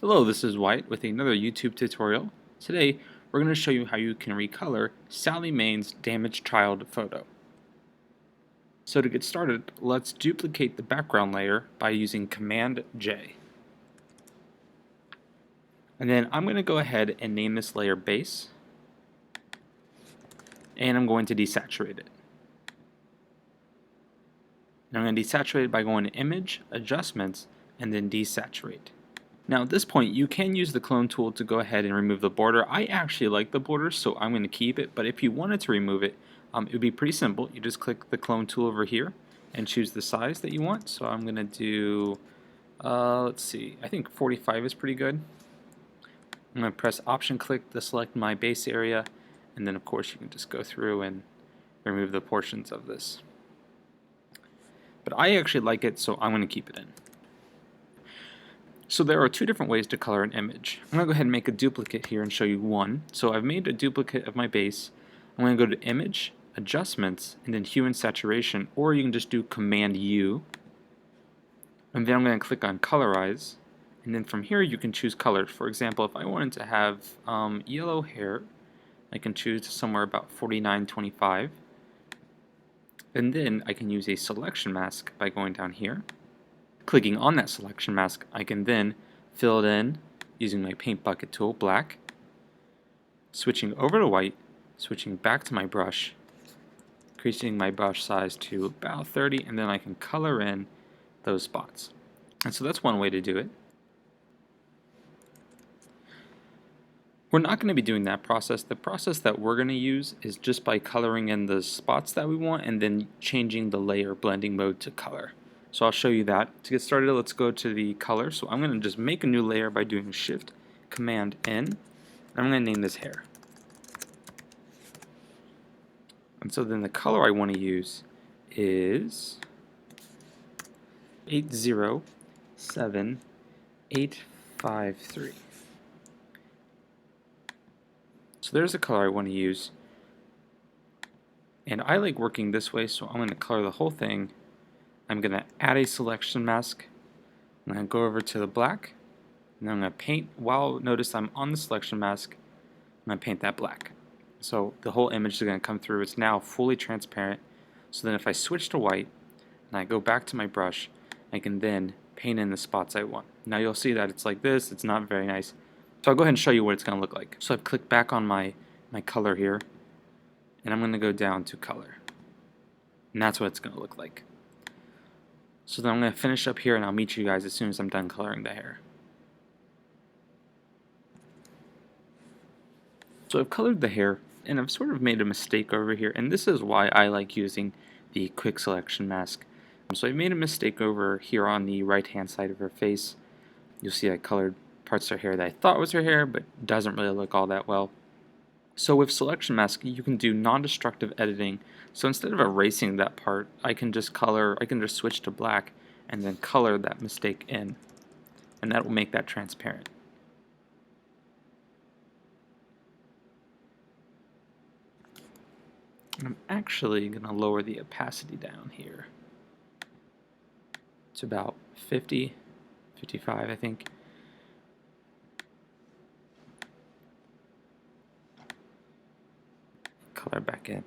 Hello, this is White with another YouTube tutorial. Today, we're going to show you how you can recolor Sally Maine's damaged child photo. So to get started, let's duplicate the background layer by using Command J. And then I'm going to go ahead and name this layer Base, and I'm going to desaturate it. And I'm going to desaturate it by going to Image, Adjustments, and then Desaturate. Now at this point you can use the clone tool to go ahead and remove the border. I actually like the border, so I'm going to keep it, but if you wanted to remove it, it would be pretty simple. You just click the clone tool over here and choose the size that you want. So I'm going to do, let's see, I think 45 is pretty good. I'm going to press Option click to select my base area, and then of course you can just go through and remove the portions of this. But I actually like it, so I'm going to keep it in. So there are two different ways to color an image. I'm going to go ahead and make a duplicate here and show you one. So I've made a duplicate of my base. I'm going to go to Image, Adjustments, and then Hue and Saturation, or you can just do Command U. And then I'm going to click on Colorize, and then from here you can choose colors. For example, if I wanted to have yellow hair, I can choose somewhere about 4925. And then I can use a selection mask by going down here. Clicking on that selection mask, I can then fill it in using my paint bucket tool, black, switching over to white, switching back to my brush, increasing my brush size to about 30, and then I can color in those spots. And so that's one way to do it. We're not going to be doing that process. The process that we're going to use is just by coloring in the spots that we want and then changing the layer blending mode to color. So I'll show you that. To get started, let's go to the color. So I'm going to just make a new layer by doing Shift Command N. I'm going to name this hair. And so then the color I want to use is 807853. So there's the color I want to use. And I like working this way, so I'm going to color the whole thing. I'm going to add a selection mask. I'm going to go over to the black, and then I'm going to paint. Notice I'm on the selection mask, I'm going to paint that black. So the whole image is going to come through. It's now fully transparent. So then if I switch to white, and I go back to my brush, I can then paint in the spots I want. Now you'll see that it's like this. It's not very nice. So I'll go ahead and show you what it's going to look like. So I've clicked back on my color here, and I'm going to go down to color. And that's what it's going to look like. So then I'm going to finish up here and I'll meet you guys as soon as I'm done coloring the hair. So I've colored the hair and I've sort of made a mistake over here, and this is why I like using the quick selection mask. So I made a mistake over here on the right hand side of her face. You'll see I colored parts of her hair that I thought was her hair, but doesn't really look all that well. So with selection mask you can do non-destructive editing. So instead of erasing that part, I can just switch to black and then color that mistake in, and that will make that transparent. And I'm actually going to lower the opacity down here to about 50, 55 I think. Color back in.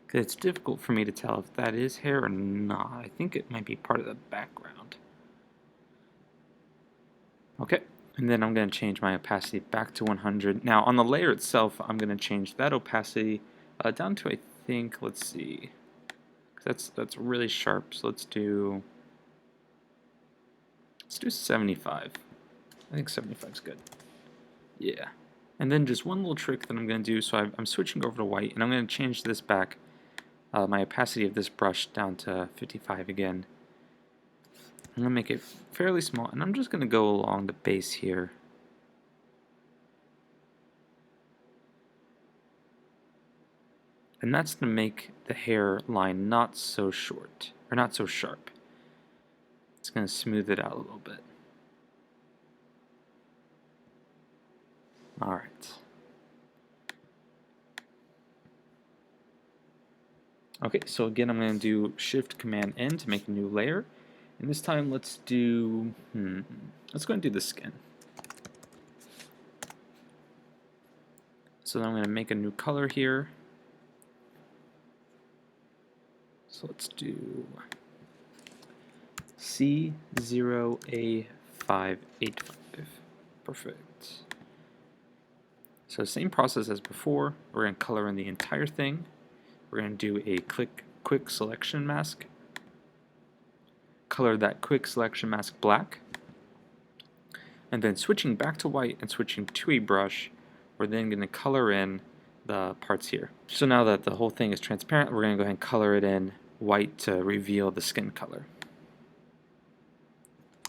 Because it's difficult for me to tell if that is hair or not. I think it might be part of the background. Okay, and then I'm going to change my opacity back to 100. Now on the layer itself, I'm going to change that opacity down to, I think, let's see, that's really sharp. So let's do 75. I think 75 is good. Yeah. And then just one little trick that I'm going to do, so I'm switching over to white, and I'm going to change this back, my opacity of this brush down to 55 again. I'm going to make it fairly small, and I'm just going to go along the base here. And that's to make the hair line not so short, or not so sharp. It's going to smooth it out a little bit. Alright. Okay, so again I'm going to do Shift Command N to make a new layer. And this time let's do, let's go and do the skin. So then I'm going to make a new color here. So let's do C0A585. Perfect. So same process as before. We're going to color in the entire thing. We're going to do a quick selection mask. Color that quick selection mask black. And then switching back to white and switching to a brush, we're then going to color in the parts here. So now that the whole thing is transparent, we're going to go ahead and color it in white to reveal the skin color.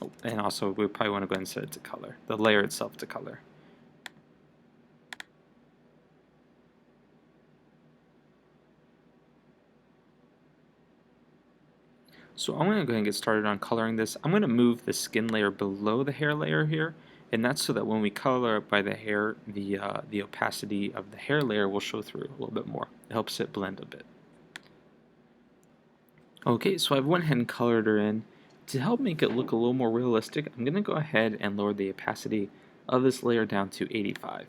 Oh, and also we probably want to go ahead and set it to color, the layer itself to color. So I'm going to go ahead and get started on coloring this. I'm going to move the skin layer below the hair layer here, and that's so that when we color it by the hair, the opacity of the hair layer will show through a little bit more. It helps it blend a bit. Okay, so I've went ahead and colored her in. To help make it look a little more realistic, I'm going to go ahead and lower the opacity of this layer down to 85.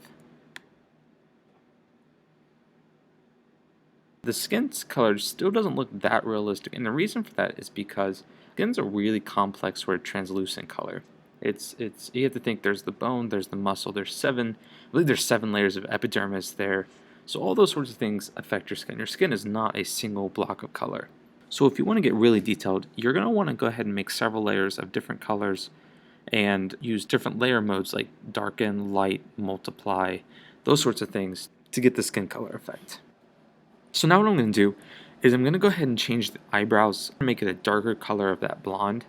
The skin's color still doesn't look that realistic, and the reason for that is because skin's a really complex sort of translucent color. It's you have to think there's the bone, there's the muscle, I believe there's 7 layers of epidermis there. So all those sorts of things affect your skin. Your skin is not a single block of color. So if you want to get really detailed, you're going to want to go ahead and make several layers of different colors and use different layer modes like darken, light, multiply, those sorts of things to get the skin color effect. So now what I'm going to do is I'm going to go ahead and change the eyebrows, make it a darker color of that blonde.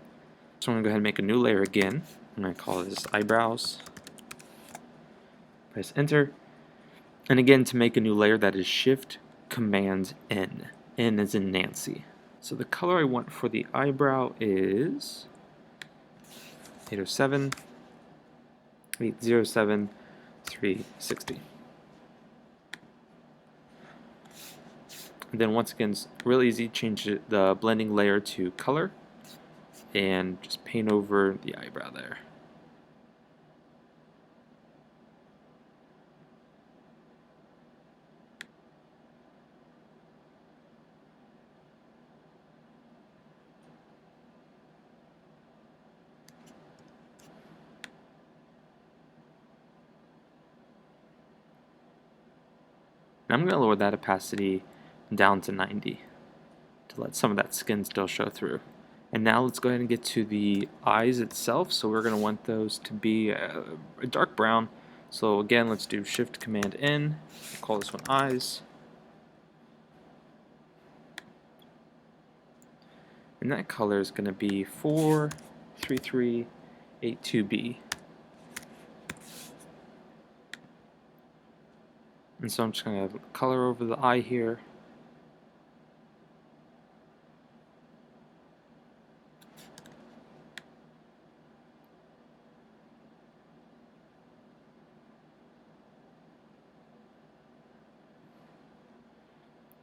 So I'm going to go ahead and make a new layer again. I'm going to call this eyebrows. Press enter. And again, to make a new layer, that is Shift Command N. N as in Nancy. So the color I want for the eyebrow is 807, 807, 360. And then once again, it's really easy, change the blending layer to color and just paint over the eyebrow there. And I'm going to lower that opacity down to 90 to let some of that skin still show through. And now let's go ahead and get to the eyes itself. So we're going to want those to be a dark brown. So again, let's do Shift Command N. Call this one eyes. And that color is going to be 43382B. And so I'm just going to color over the eye here.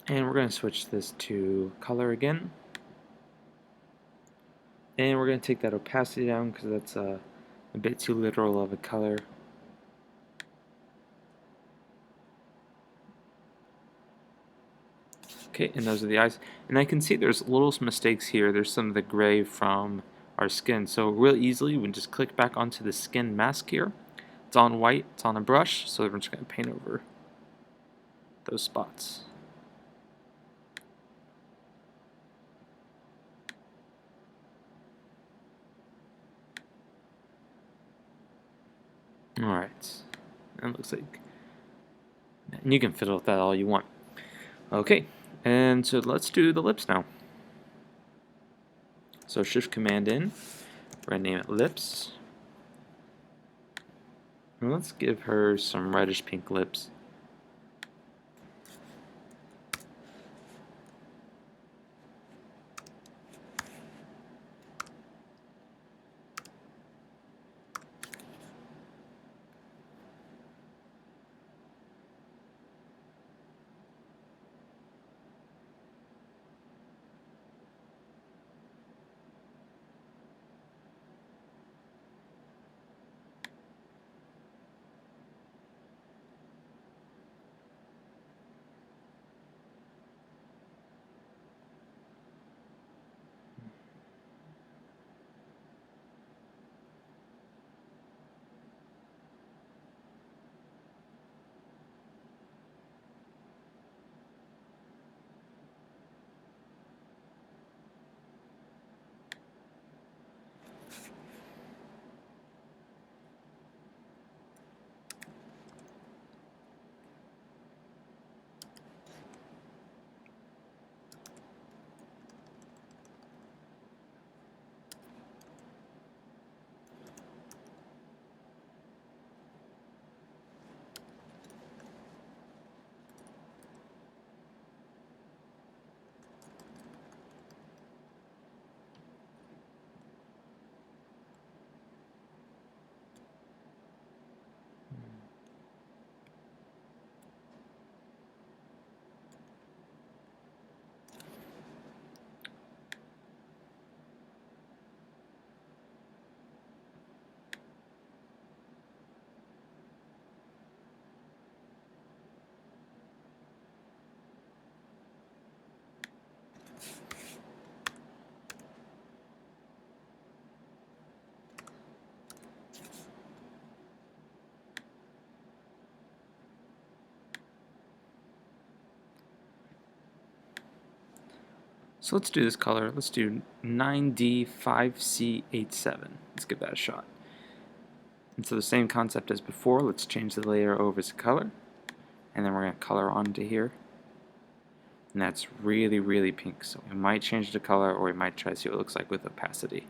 And we're going to switch this to color again. And we're going to take that opacity down because that's a bit too literal of a color. Okay, and those are the eyes. And I can see there's little mistakes here. There's some of the gray from our skin. So real easily, we can just click back onto the skin mask here. It's on white, it's on a brush, so we're just going to paint over those spots. Alright, that looks like, and you can fiddle with that all you want. Okay, and so let's do the lips now. So Shift Command N, we're going to name it lips. And let's give her some reddish pink lips. So let's do this color. Let's do 9D5C87. Let's give that a shot. And so the same concept as before, let's change the layer over to color. And then we're going to color onto here. And that's really, really pink. So we might change the color, or we might try to see what it looks like with opacity.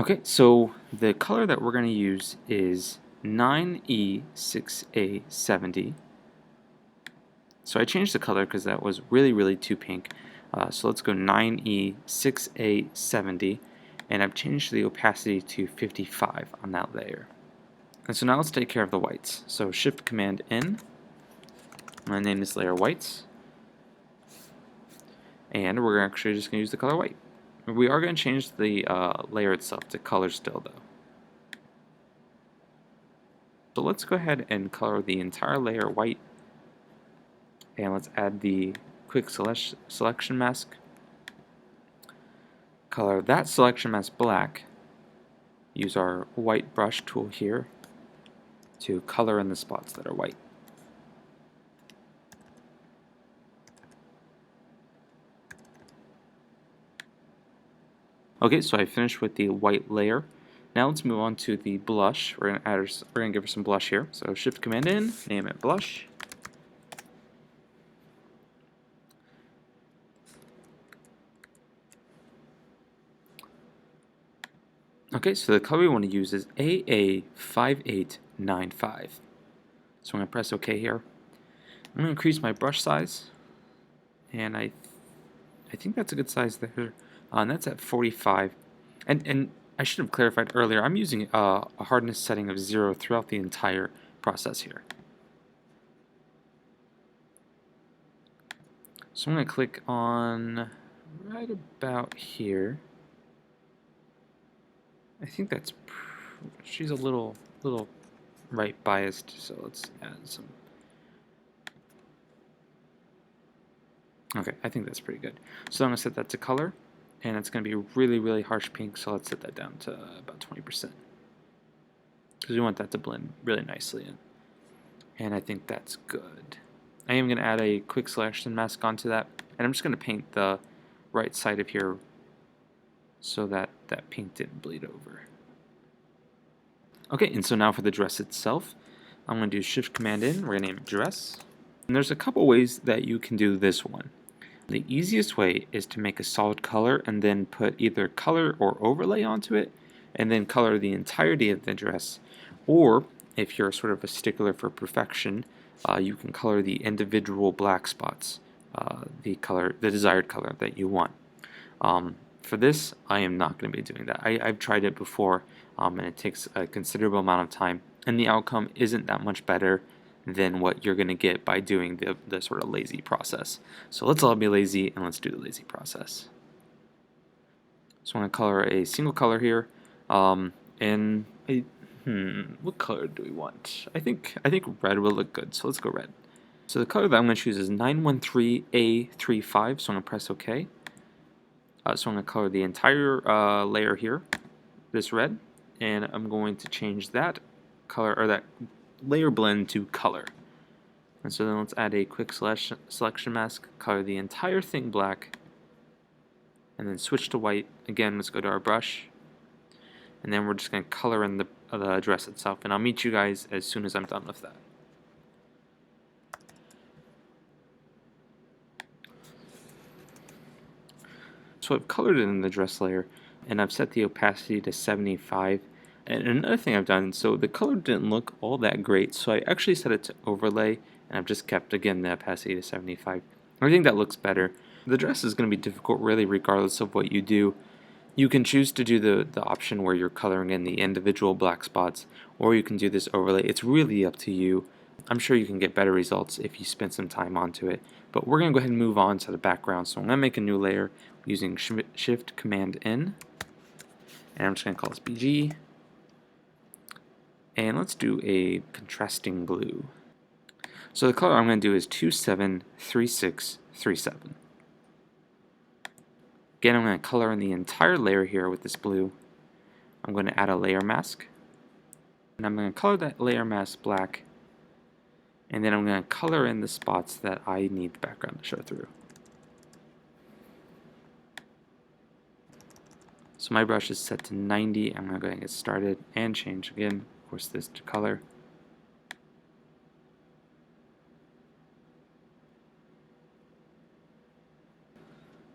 Okay, so the color that we're going to use is 9E6A70. So I changed the color because that was really, really too pink. So let's go 9E6A70, and I've changed the opacity to 55 on that layer. And so now let's take care of the whites. So Shift Command N. I'm going to name this layer whites, and we're actually just going to use the color white. We are going to change the layer itself to color still though. So let's go ahead and color the entire layer white, and let's add the quick selection mask. Color that selection mask black. Use our white brush tool here to color in the spots that are white. Okay, so I finished with the white layer. Now let's move on to the blush. We're gonna give her some blush here. So Shift Command N, name it blush. Okay, so the color we want to use is AA5895. So I'm going to press OK here. I'm going to increase my brush size, and I think that's a good size there. And that's at 45. And I should have clarified earlier, I'm using a hardness setting of 0 throughout the entire process here. So I'm going to click on right about here. I think that's, she's a little right biased, so let's add some. Okay, I think that's pretty good. So I'm going to set that to color, and it's going to be really, really harsh pink, so let's set that down to about 20%. Because we want that to blend really nicely in. And I think that's good. I am going to add a quick selection mask onto that, and I'm just going to paint the right side of here so that that pink didn't bleed over. Okay, and so now for the dress itself, I'm going to do Shift Command N, we're going to name it dress. And there's a couple ways that you can do this one. The easiest way is to make a solid color and then put either color or overlay onto it, and then color the entirety of the dress. Or, if you're sort of a stickler for perfection, you can color the individual black spots, the desired color that you want. For this, I am not going to be doing that. I've tried it before, and it takes a considerable amount of time, and the outcome isn't that much better than what you're going to get by doing the sort of lazy process. So let's all be lazy, and let's do the lazy process. So I'm going to color a single color here, and what color do we want? I think red will look good, so let's go red. So the color that I'm going to choose is 913A35, so I'm going to press OK. So I'm going to color the entire layer here, this red, and I'm going to change that color, or that layer blend, to color. And so then let's add a quick selection mask, color the entire thing black, and then switch to white. Again, let's go to our brush, and then we're just going to color in the dress itself, and I'll meet you guys as soon as I'm done with that. So I've colored it in the dress layer, and I've set the opacity to 75. And another thing I've done, so the color didn't look all that great, so I actually set it to overlay, and I've just kept, again, the opacity to 75. I think that looks better. The dress is going to be difficult really regardless of what you do. You can choose to do the option where you're coloring in the individual black spots, or you can do this overlay. It's really up to you. I'm sure you can get better results if you spend some time onto it. But we're going to go ahead and move on to the background. So I'm going to make a new layer using Shift Command N. And I'm just going to call this BG. And let's do a contrasting blue. So the color I'm going to do is 273637. Again, I'm going to color in the entire layer here with this blue. I'm going to add a layer mask. And I'm going to color that layer mask black. And then I'm going to color in the spots that I need the background to show through. So my brush is set to 90. I'm going to go ahead and get started and change again, of course, this to color.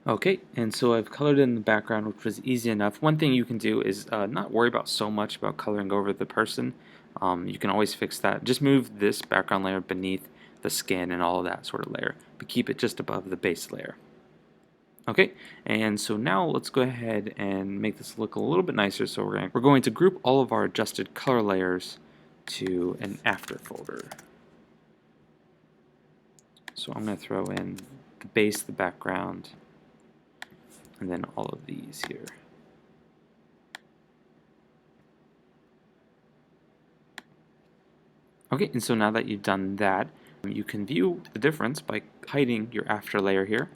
Okay, and so I've colored in the background, which was easy enough. One thing you can do is not worry about so much about coloring over the person. You can always fix that. Just move this background layer beneath the skin and all of that sort of layer, but keep it just above the base layer. Okay, and so now let's go ahead and make this look a little bit nicer. So we're going to group all of our adjusted color layers to an after folder. So I'm going to throw in the base, the background, and then all of these here. Okay, and so now that you've done that, you can view the difference by hiding your after layer here.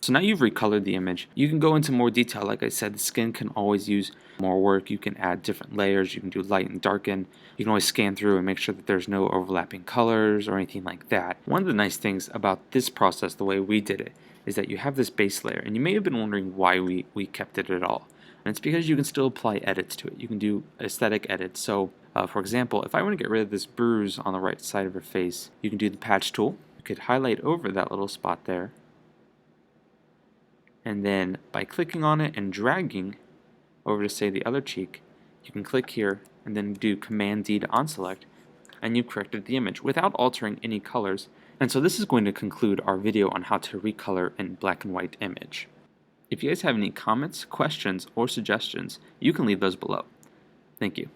So now you've recolored the image. You can go into more detail. Like I said, the skin can always use more work. You can add different layers. You can do light and darken. You can always scan through and make sure that there's no overlapping colors or anything like that. One of the nice things about this process, the way we did it, is that you have this base layer, and you may have been wondering why we kept it at all. And it's because you can still apply edits to it. You can do aesthetic edits. So, for example, if I want to get rid of this bruise on the right side of her face, you can do the patch tool. You could highlight over that little spot there. And then by clicking on it and dragging over to, say, the other cheek, you can click here and then do Command D to unselect, and you've corrected the image without altering any colors. And so this is going to conclude our video on how to recolor a black and white image. If you guys have any comments, questions, or suggestions, you can leave those below. Thank you.